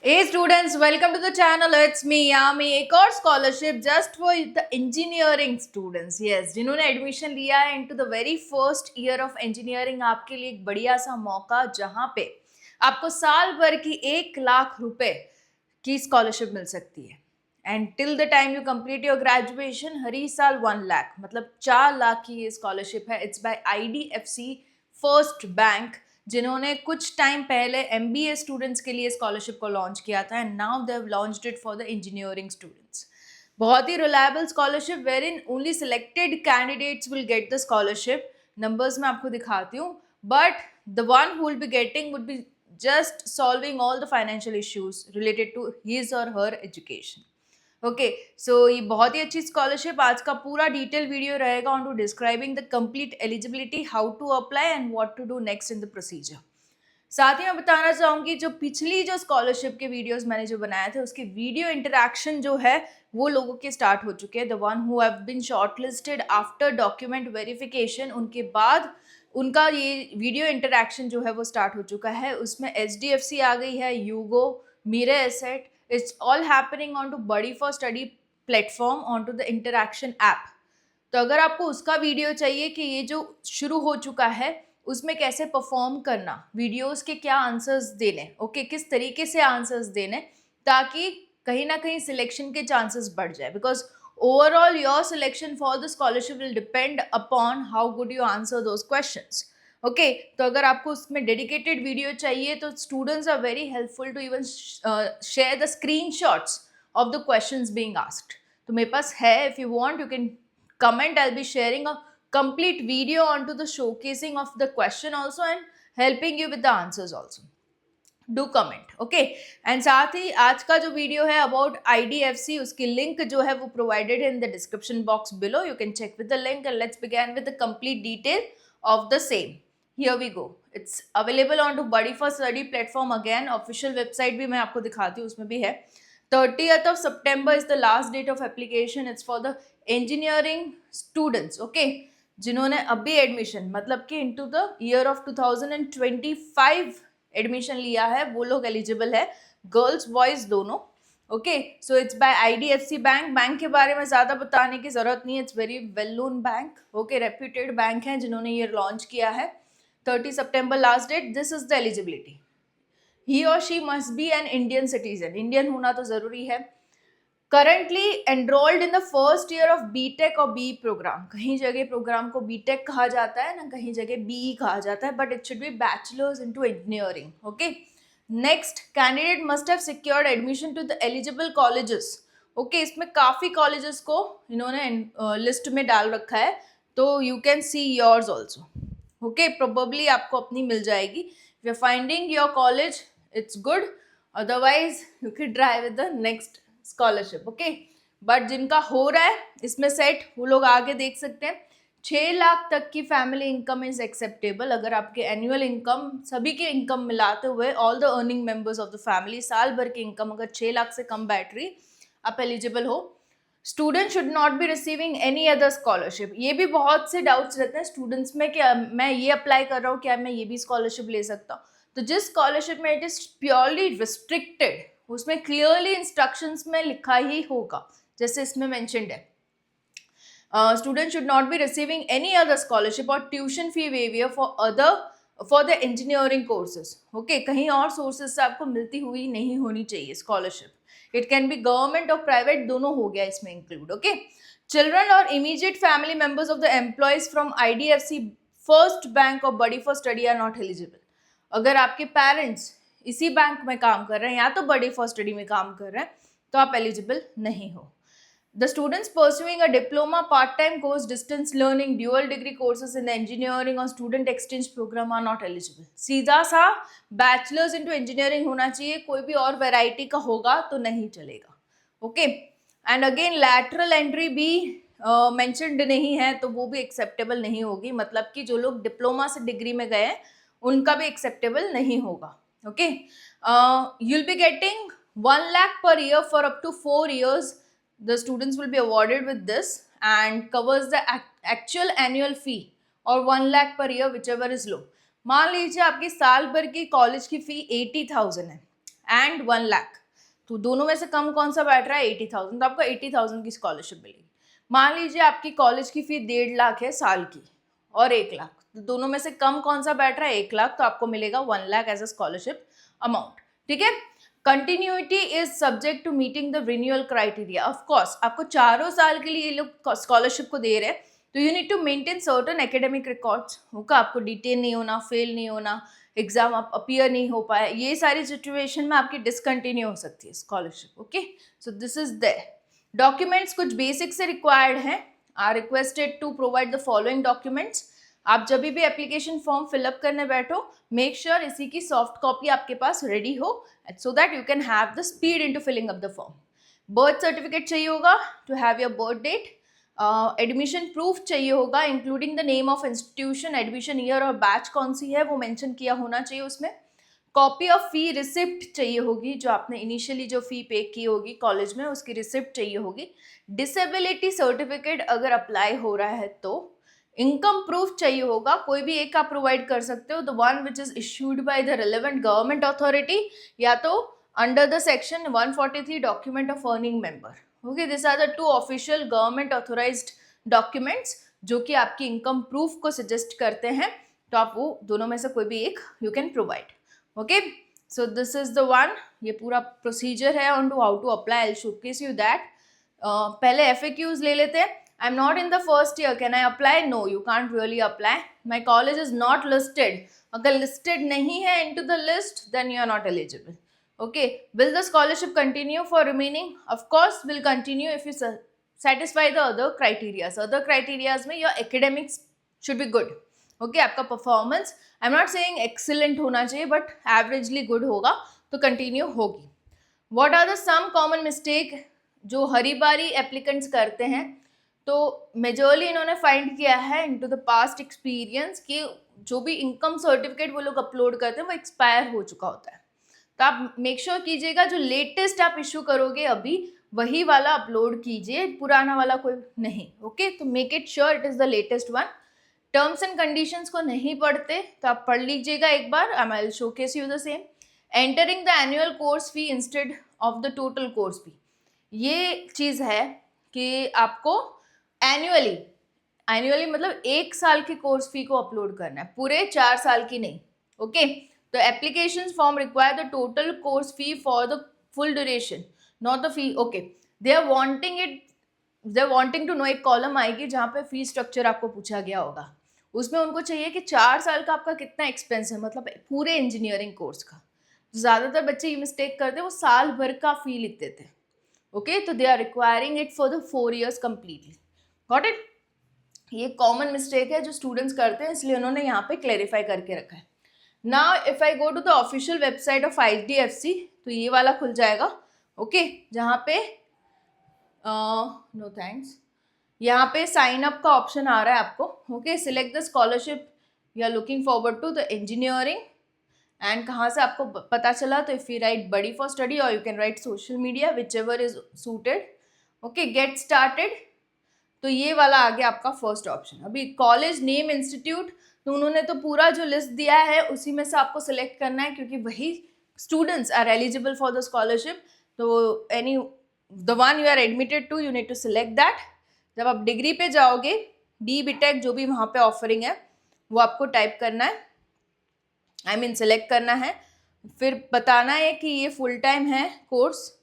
Hey students, welcome to the channel. It's me, Yami. एक और scholarship just for the engineering students, yes, जिन्होंने admission लिया है into the very first year of engineering. आपके लिए एक बढ़िया सा मौका जहां पे आपको साल भर की 1 लाख रुपए की स्कॉलरशिप मिल सकती है। And till the time you complete your graduation हर ही साल 1 लाख, मतलब 4 लाख की ये स्कॉलरशिप है। It's by IDFC first bank, जिन्होंने कुछ टाइम पहले MBA स्टूडेंट्स के लिए स्कॉलरशिप को लॉन्च किया था, and now they have launched it for the engineering students. बहुत ही reliable scholarship where in only selected candidates will get the scholarship. Numbers मैं आपको दिखाती हूँ, but the one who will be getting would be just solving all the financial issues related to his or her education. Okay, so ये बहुत ही अच्छी scholarship. आज का पूरा डिटेल वीडियो रहेगा on to describing the complete eligibility, how to apply and what to do next in the procedure. साथ ही मैं बताना चाहूँगी, जो पिछली जो स्कॉलरशिप के वीडियोस मैंने जो बनाए थे उसके वीडियो इंटरेक्शन जो है वो लोगों के स्टार्ट हो चुके हैं। The one who have been shortlisted after document verification, उनके बाद उनका ये वीडियो इंटरेक्शन जो है वो स्टार्ट हो चुका है। उसमें HDFC आ गई है, यूगो, Mirae asset, it's all happening on to buddy for study platform on to the interaction app. तो अगर आपको उसका वीडियो चाहिए कि ये जो शुरू हो चुका है उसमें कैसे परफॉर्म करना, वीडियोस के क्या आंसर्स देने, ओके, किस तरीके से आंसर्स देने, ताकि कहीं ना कहीं सिलेक्शन के चांसेस बढ़ जाए, because overall your selection for the scholarship will depend upon how good you answer those questions. Okay, तो अगर आपको उसमें डेडिकेटेड वीडियो चाहिए तो students are very helpful to even share the screenshots of the questions being asked. तो मेरे पास है, if you want you can comment. I'll be sharing a complete video onto the showcasing of the question also and helping you with the answers also. Do comment, okay. And साथ ही आज का जो video है about IDFC, उसकी link जो है वो provided in the description box below. You can check with the link and let's begin with the complete detail of the same. Here we go, it's available on to buddy for study platform. Again official website भी मैं आपको दिखाती हूँ, उसमें भी है। 30th of September is the last date of application. It's for the engineering students, okay, जिन्होंने अभी एडमिशन, मतलब कि into the year of 2025 admission लिया है, वो लोग एलिजिबल है, गर्ल्स बॉयज दोनों। Okay, so it's by IDFC bank. Bank के बारे में ज़्यादा बताने की ज़रूरत नहीं है, it's very well known bank, okay, reputed bank है जिन्होंने ये लॉन्च किया है। 30 सितंबर last date. This is the eligibility. He और she must be an Indian citizen, Indian होना तो ज़रूरी है। Currently enrolled in the first year of BTech और BE प्रोग्राम। कहीं जगह प्रोग्राम को BTech कहा जाता है ना, कहीं जगह BE कहा जाता है, but it should be bachelors into engineering, okay. Next, candidate must have secured admission to the eligible colleges, okay. इसमें काफ़ी कॉलेजेस को इन्होंने लिस्ट में डाल रखा है, तो you can see yours also, okay. Probably आपको अपनी मिल जाएगी। If you are finding your college, it's good, otherwise you can try with the next scholarship, okay. But जिनका हो रहा है इसमें सेट, वो लोग आगे देख सकते हैं। 6 लाख तक की फैमिली इनकम इज एक्सेप्टेबल। अगर आपके एनुअल इनकम, सभी के इनकम मिलाते हुए, all the earning members of the family, साल भर की इनकम अगर 6 लाख से कम बैठ रही, आप एलिजिबल हो। Student should not be receiving any other scholarship. ये भी बहुत से डाउट्स रहते हैं स्टूडेंट्स में कि मैं ये अप्लाई कर रहा हूँ, क्या मैं ये भी स्कॉलरशिप ले सकता हूँ? तो जिस स्कॉलरशिप में इट इज प्योरली रिस्ट्रिक्टेड, उसमें क्लियरली इंस्ट्रक्शंस में लिखा ही होगा, जैसे इसमें मेंशन्ड है, student should not be receiving any other scholarship और tuition fee waiver for the engineering courses, okay. कहीं और सोर्सेज से आपको मिलती हुई नहीं होनी चाहिए scholarship. It can be government और प्राइवेट, दोनों हो गया इसमें इंक्लूड, ओके। चिल्ड्रन और immediate family members of the employees from IDFC first bank और buddy for study are not eligible. अगर आपके पेरेंट्स इसी बैंक में काम कर रहे हैं या तो बडी फॉर स्टडी में काम कर रहे हैं, तो आप एलिजिबल नहीं हो। The students pursuing a diploma, part time course, distance learning, dual degree courses in the engineering और student exchange program are not eligible. सीधा सा बैचलर्स इनटू इंजीनियरिंग होना चाहिए, कोई भी और वैरायटी का होगा तो नहीं चलेगा, okay. And again lateral entry भी मेंशन्ड नहीं है, तो वो भी एक्सेप्टेबल नहीं होगी। मतलब कि जो लोग डिप्लोमा से डिग्री में गए उनका भी एक्सेप्टेबल नहीं होगा, okay. You'll be getting 1 lakh per year for up to 4 years. The students will be awarded with this and covers the actual annual fee or 1 lakh per year whichever is low. मान लीजिए आपकी साल भर की college की फी 80,000 है and 1 lakh, तो दोनों में से कम कौन सा बैठ रहा है? 80,000, तो आपको 80,000 की स्कॉलरशिप मिलेगी। मान लीजिए आपकी कॉलेज की फी 1.5 लाख है साल की और 1 लाख, तो दोनों में से कम कौन सा बैठ रहा है? 1 लाख, तो आपको मिलेगा 1 lakh as a scholarship amount. ठीक है। Continuity is subject to meeting the renewal criteria. Of course आपको 4 साल के लिए ये लोग स्कॉलरशिप को दे रहे हैं, तो you need to maintain certain academic records. होगा आपको डिटेन नहीं होना, फेल नहीं होना, एग्जाम आप अपीयर नहीं हो पाया, ये सारी सिचुएशन में आपकी डिसकंटिन्यू हो सकती है scholarship. Okay, so this is there. Documents कुछ बेसिक से रिक्वायर्ड हैं। Are requested to provide the following documents. आप जब भी एप्लीकेशन फॉर्म फिलअप करने बैठो, मेक श्योर इसी की सॉफ्ट कॉपी आपके पास रेडी हो, so that you can have the speed into filling up the form. Birth certificate चाहिए होगा to have your birth date. Admission proof चाहिए होगा including the name of institution, admission year और batch कौन सी है वो मेंशन किया होना चाहिए उसमें। कॉपी ऑफ फी रिसिप्ट चाहिए होगी, जो आपने इनिशियली जो फी पे की होगी कॉलेज में उसकी रिसिप्ट चाहिए होगी। डिसेबिलिटी सर्टिफिकेट अगर अप्लाई हो रहा है तो। इनकम प्रूफ चाहिए होगा, कोई भी एक आप प्रोवाइड कर सकते हो, the one which is issued by the relevant government authority, या तो under the section 143 document of earning member. Okay, this are the 2 official government authorised documents जो कि आपकी इनकम प्रूफ को सजेस्ट करते हैं, तो आप वो दोनों में से कोई भी एक you can provide. Okay, so this is the one. ये पूरा प्रोसीजर है on to how to apply. I showcase you that. पहले FAQs ले लेते हैं। I'm not in the first year, can I apply? No, you can't really apply. My college is not listed. अगर listed नहीं है into the list, then you are not eligible. Okay, will the scholarship continue for remaining? Of course, will continue if you satisfy the other criteria. So other criteria में your academics should be good. Okay, आपका performance, I'm not saying excellent होना चाहिए, but averagely good होगा तो continue होगी। What are the some common mistake जो हरी बारी applicants करते हैं? तो मेजरली इन्होंने फाइंड किया है इनटू द पास्ट एक्सपीरियंस कि जो भी इनकम सर्टिफिकेट वो लोग अपलोड करते हैं वो एक्सपायर हो चुका होता है। तो आप मेक श्योर कीजिएगा जो लेटेस्ट आप इशू करोगे अभी वही वाला अपलोड कीजिए, पुराना वाला कोई नहीं। ओके, तो make it sure it is the latest one. Terms and conditions को नहीं पढ़ते तो आप पढ़ लीजिएगा एक बार। I will showcase you the same. Entering the annual course fee instead of the total course fee, ये चीज़ है कि आपको एनुअली मतलब 1 साल की कोर्स फी को अपलोड करना है, पूरे 4 साल की नहीं। ओके, तो application form require the total course fee for the full duration, not the fee. Okay, they are wanting to know, एक कॉलम आएगी जहाँ पे फी स्ट्रक्चर आपको पूछा गया होगा। उसमें उनको चाहिए कि 4 साल का आपका कितना एक्सपेंस है, मतलब पूरे इंजीनियरिंग कोर्स का। ज़्यादातर बच्चे ये मिस्टेक करते, वो साल भर का फी लिख देते हैं। ओके, तो they are requiring it for the 4 years completely. Got it? ये कॉमन मिस्टेक है जो स्टूडेंट्स करते हैं, इसलिए उन्होंने यहाँ पे क्लेरिफाई करके रखा है। Now if I go to the official website of IDFC, तो ये वाला खुल जाएगा। ओके, जहाँ पे नो थैंक्स, यहाँ पे साइन अप का ऑप्शन आ रहा है आपको। Okay, select the scholarship you are looking forward to the engineering, and कहाँ से आपको पता चला, तो if you write buddy for study और you can write social media, whichever is suited. Okay, get started, तो ये वाला आ गया आपका फर्स्ट ऑप्शन। अभी कॉलेज नेम इंस्टीट्यूट, तो उन्होंने तो पूरा जो लिस्ट दिया है उसी में से आपको सिलेक्ट करना है, क्योंकि वही students are eligible for the scholarship. तो any the one you are admitted to, you need to select that. जब आप डिग्री पे जाओगे, BTech जो भी वहाँ पे ऑफरिंग है वो आपको टाइप करना है, आई मीन सिलेक्ट करना है, फिर बताना है कि ये फुल टाइम है course.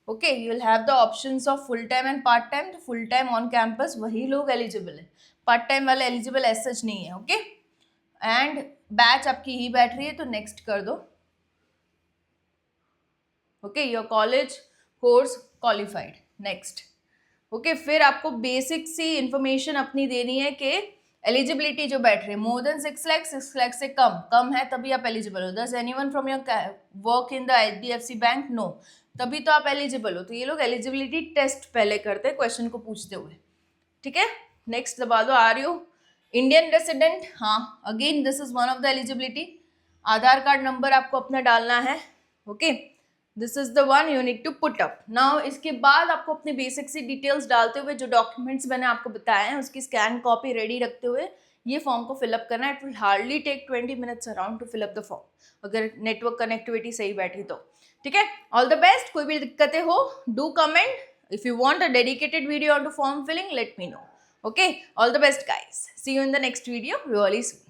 Okay, you will have the options of full time and part time. तो फुल टाइम ऑन कैंपस वही लोग एलिजिबल है, पार्ट टाइम वाले एलिजिबल एज सच नहीं है। ओके, एंड बैच आपकी ही बैठ रही है तो नेक्स्ट कर दो। Okay, your college course qualified, next. Okay, फिर आपको बेसिक सी इंफॉर्मेशन अपनी देनी है कि एलिजिबिलिटी जो बैठ रही है, मोर देन 6 लाख से कम है तभी आप एलिजिबल हो। Does anyone from your work in the IDFC bank, no, तभी तो आप एलिजिबल हो। तो ये लोग एलिजिबिलिटी टेस्ट पहले करते हैं क्वेश्चन को पूछते हुए। ठीक है, नेक्स्ट दबा दो। Are you Indian resident? हाँ, again this is one of the eligibility. Aadhaar card number आपको अपना डालना है। Okay, this is the one you need to put up. Now इसके बाद आपको अपनी बेसिक सी डिटेल्स डालते हुए जो डॉक्यूमेंट्स मैंने आपको बताए हैं उसकी स्कैन कॉपी रेडी रखते हुए ये फॉर्म को फिलअप करना है. It will hardly take 20 minutes around to fill up the form, अगर नेटवर्क कनेक्टिविटी सही बैठी तो. ठीक है, ऑल द बेस्ट. कोई भी दिक्कतें हो, do comment. If you want a dedicated video on to form filling, let me know. Okay, all the best guys. See you in the next video really soon.